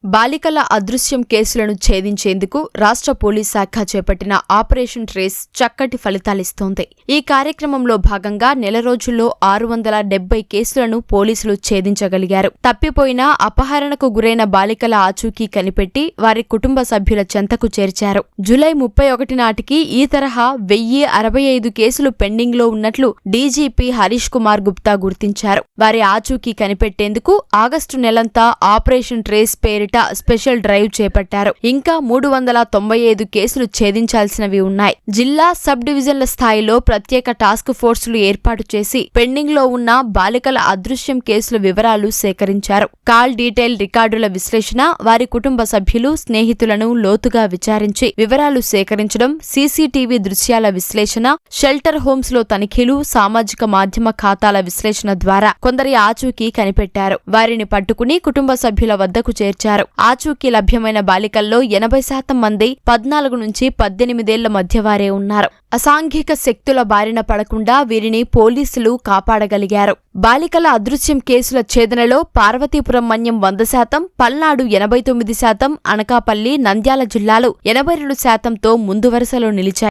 బాలికల అదృశ్యం కేసులను ఛేదించేందుకు రాష్ట్ర పోలీస్ శాఖ చేపట్టిన ఆపరేషన్ ట్రేస్ చక్కటి ఫలితాలిస్తోంది. ఈ కార్యక్రమంలో భాగంగా నెల రోజుల్లో 670 కేసులను పోలీసులు ఛేదించగలిగారు. తప్పిపోయిన, అపహరణకు గురైన బాలికల ఆచూకీ కనిపెట్టి వారి కుటుంబ సభ్యుల చెంతకు చేర్చారు. జూలై 31 నాటికి ఈ తరహా 1065 కేసులు పెండింగ్లో ఉన్నట్లు డీజీపీ హరీష్ కుమార్ గుప్తా గుర్తించారు. వారి ఆచూకీ కనిపెట్టేందుకు ఆగస్టు నెలంతా ఆపరేషన్ ట్రేస్ పేరిట స్పెషల్ డ్రైవ్ చేపట్టారు. ఇంకా 395 కేసులు ఛేదించాల్సినవి ఉన్నాయి. జిల్లా, సబ్ డివిజన్ల స్థాయిలో ప్రత్యేక టాస్క్ ఫోర్సులు ఏర్పాటు చేసి పెండింగ్ లో ఉన్న బాలికల అదృశ్యం కేసుల వివరాలు సేకరించారు. కాల్ డీటెయిల్ రికార్డుల విశ్లేషణ, వారి కుటుంబ సభ్యులు, స్నేహితులను లోతుగా విచారించి వివరాలు సేకరించడం, సీసీటీవీ దృశ్యాల విశ్లేషణ, షెల్టర్ హోమ్స్ లో తనిఖీలు, సామాజిక మాధ్యమ ఖాతాల విశ్లేషణ ద్వారా కొందరి ఆచూకీ కనిపెట్టారు. వారిని పట్టుకుని కుటుంబ సభ్యుల వద్దకు చేర్చారు. ఆచూకీ లభ్యమైన బాలికల్లో 80% మంది 14 నుంచి 18 ఏళ్ల మధ్యవారే ఉన్నారు. అసాంఘిక శక్తుల బారిన పడకుండా వీరిని పోలీసులు కాపాడగలిగారు. బాలికల అదృశ్యం కేసుల ఛేదనలో పార్వతీపురం మన్యం 100%, పల్నాడు 89%, అనకాపల్లి, నంద్యాల జిల్లాలు 82%తో ముందు వరుసలో నిలిచాయి.